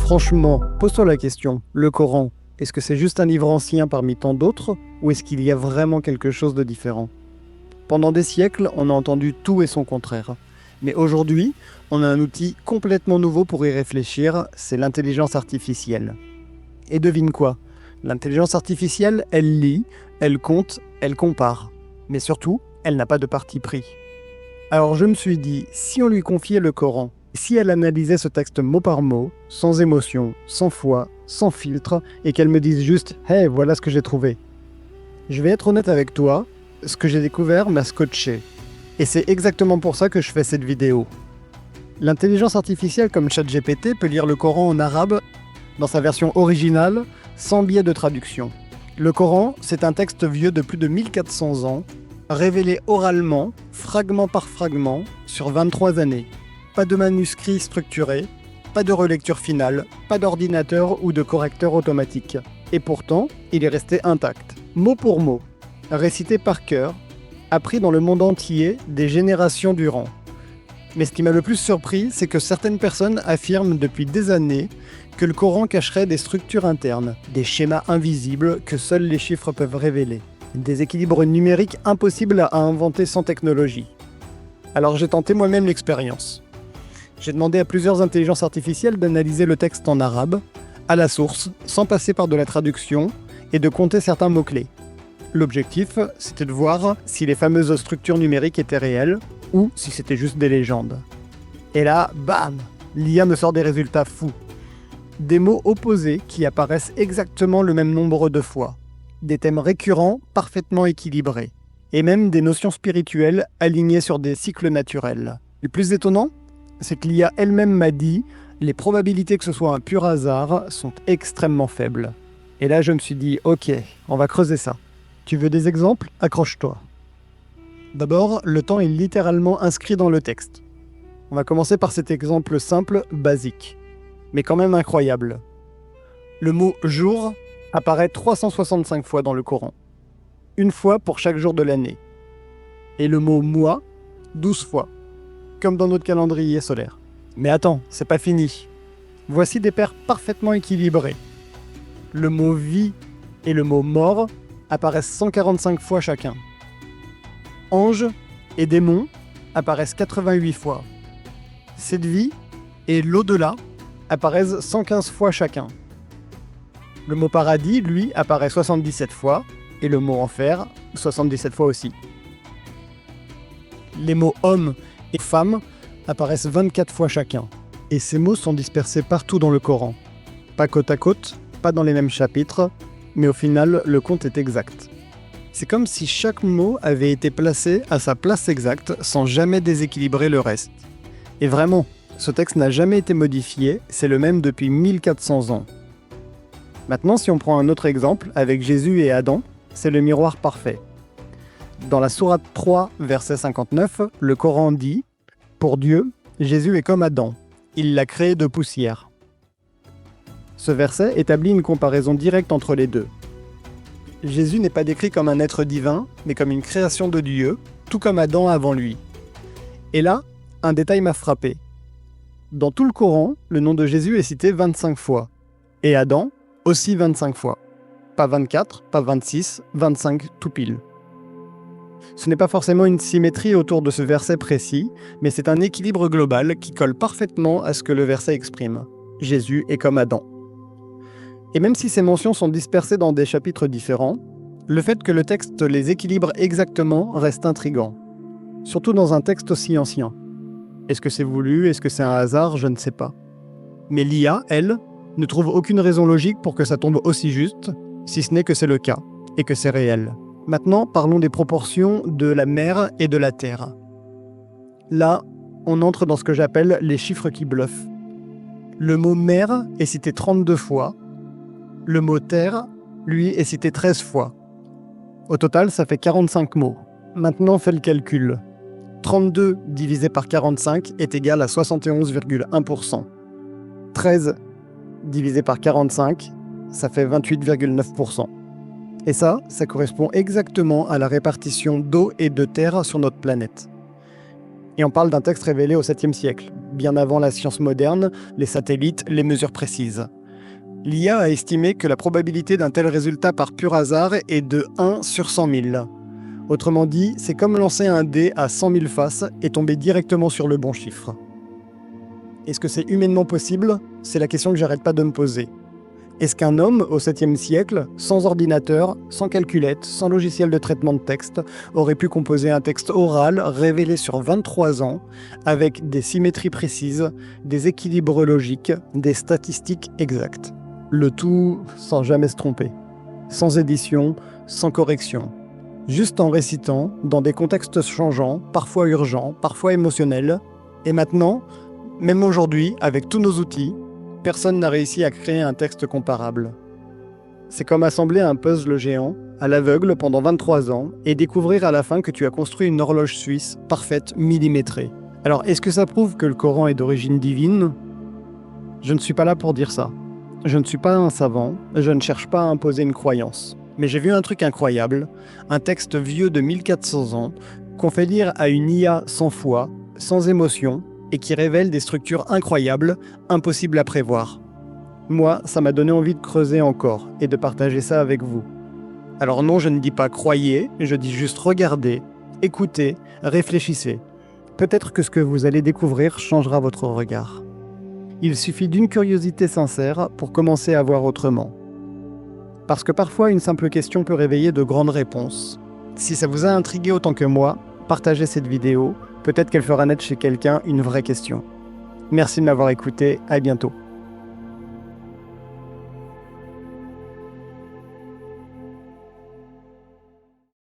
Franchement, pose-toi la question, le Coran, est-ce que c'est juste un livre ancien parmi tant d'autres, ou est-ce qu'il y a vraiment quelque chose de différent? Pendant des siècles, on a entendu tout et son contraire. Mais aujourd'hui, on a un outil complètement nouveau pour y réfléchir, c'est l'intelligence artificielle. Et devine quoi? L'intelligence artificielle, elle lit, elle compte, elle compare. Mais surtout, elle n'a pas de parti pris. Alors je me suis dit, si on lui confiait le Coran, si elle analysait ce texte mot par mot, sans émotion, sans foi, sans filtre, et qu'elle me dise juste « Hey, voilà ce que j'ai trouvé ». Je vais être honnête avec toi, ce que j'ai découvert m'a scotché. Et c'est exactement pour ça que je fais cette vidéo. L'intelligence artificielle comme ChatGPT peut lire le Coran en arabe dans sa version originale, sans biais de traduction. Le Coran, c'est un texte vieux de plus de 1400 ans, révélé oralement, fragment par fragment, sur 23 années. Pas de manuscrit structuré, pas de relecture finale, pas d'ordinateur ou de correcteur automatique. Et pourtant, il est resté intact, mot pour mot, récité par cœur, appris dans le monde entier des générations durant. Mais ce qui m'a le plus surpris, c'est que certaines personnes affirment depuis des années que le Coran cacherait des structures internes, des schémas invisibles que seuls les chiffres peuvent révéler, des équilibres numériques impossibles à inventer sans technologie. Alors j'ai tenté moi-même l'expérience. J'ai demandé à plusieurs intelligences artificielles d'analyser le texte en arabe, à la source, sans passer par de la traduction, et de compter certains mots-clés. L'objectif, c'était de voir si les fameuses structures numériques étaient réelles, ou si c'était juste des légendes. Et là, bam, l'IA me sort des résultats fous. Des mots opposés qui apparaissent exactement le même nombre de fois. Des thèmes récurrents, parfaitement équilibrés. Et même des notions spirituelles alignées sur des cycles naturels. Le plus étonnant, c'est que l'IA elle-même m'a dit « les probabilités que ce soit un pur hasard sont extrêmement faibles ». Et là, je me suis dit « ok, on va creuser ça ». Tu veux des exemples? Accroche-toi. D'abord, le temps est littéralement inscrit dans le texte. On va commencer par cet exemple simple, basique, mais quand même incroyable. Le mot « jour » apparaît 365 fois dans le Coran, une fois pour chaque jour de l'année. Et le mot « mois » 12 fois, comme dans notre calendrier solaire. Mais attends, c'est pas fini. Voici des paires parfaitement équilibrées. Le mot « vie » et le mot « mort » apparaissent 145 fois chacun. Ange et démon apparaissent 88 fois. Cette vie et l'au-delà apparaissent 115 fois chacun. Le mot paradis, lui, apparaît 77 fois, et le mot enfer, 77 fois aussi. Les mots homme et femme apparaissent 24 fois chacun, et ces mots sont dispersés partout dans le Coran. Pas côte à côte, pas dans les mêmes chapitres, mais au final, le compte est exact. C'est comme si chaque mot avait été placé à sa place exacte sans jamais déséquilibrer le reste. Et vraiment, ce texte n'a jamais été modifié, c'est le même depuis 1400 ans. Maintenant, si on prend un autre exemple, avec Jésus et Adam, c'est le miroir parfait. Dans la sourate 3, verset 59, le Coran dit « Pour Dieu, Jésus est comme Adam, il l'a créé de poussière ». Ce verset établit une comparaison directe entre les deux. Jésus n'est pas décrit comme un être divin, mais comme une création de Dieu, tout comme Adam avant lui. Et là, un détail m'a frappé. Dans tout le Coran, le nom de Jésus est cité 25 fois, et Adam aussi 25 fois. Pas 24, pas 26, 25 tout pile. Ce n'est pas forcément une symétrie autour de ce verset précis, mais c'est un équilibre global qui colle parfaitement à ce que le verset exprime. Jésus est comme Adam. Et même si ces mentions sont dispersées dans des chapitres différents, le fait que le texte les équilibre exactement reste intriguant. Surtout dans un texte aussi ancien. Est-ce que c'est voulu? Est-ce que c'est un hasard? Je ne sais pas. Mais l'IA, elle, ne trouve aucune raison logique pour que ça tombe aussi juste, si ce n'est que c'est le cas, et que c'est réel. Maintenant, parlons des proportions de la mer et de la terre. Là, on entre dans ce que j'appelle les chiffres qui bluffent. Le mot mer est cité 32 fois, le mot terre, lui, est cité 13 fois. Au total, ça fait 45 mots. Maintenant, fais le calcul. 32 divisé par 45 est égal à 71,1%. 13 divisé par 45, ça fait 28,9%. Et ça correspond exactement à la répartition d'eau et de terre sur notre planète. Et on parle d'un texte révélé au 7e siècle, bien avant la science moderne, les satellites, les mesures précises. L'IA a estimé que la probabilité d'un tel résultat par pur hasard est de 1 sur 100 000. Autrement dit, c'est comme lancer un dé à 100 000 faces et tomber directement sur le bon chiffre. Est-ce que c'est humainement possible? C'est la question que j'arrête pas de me poser. Est-ce qu'un homme, au 7e siècle, sans ordinateur, sans calculette, sans logiciel de traitement de texte, aurait pu composer un texte oral révélé sur 23 ans, avec des symétries précises, des équilibres logiques, des statistiques exactes? Le tout sans jamais se tromper. Sans édition, sans correction. Juste en récitant, dans des contextes changeants, parfois urgents, parfois émotionnels. Et maintenant, même aujourd'hui, avec tous nos outils, personne n'a réussi à créer un texte comparable. C'est comme assembler un puzzle géant, à l'aveugle pendant 23 ans, et découvrir à la fin que tu as construit une horloge suisse, parfaite, millimétrée. Alors, est-ce que ça prouve que le Coran est d'origine divine? Je ne suis pas là pour dire ça. Je ne suis pas un savant, je ne cherche pas à imposer une croyance. Mais j'ai vu un truc incroyable, un texte vieux de 1400 ans, qu'on fait lire à une IA sans foi, sans émotion, et qui révèle des structures incroyables, impossibles à prévoir. Moi, ça m'a donné envie de creuser encore, et de partager ça avec vous. Alors non, je ne dis pas croyez, je dis juste regardez, écoutez, réfléchissez. Peut-être que ce que vous allez découvrir changera votre regard. Il suffit d'une curiosité sincère pour commencer à voir autrement. Parce que parfois, une simple question peut réveiller de grandes réponses. Si ça vous a intrigué autant que moi, partagez cette vidéo, peut-être qu'elle fera naître chez quelqu'un une vraie question. Merci de m'avoir écouté, à bientôt.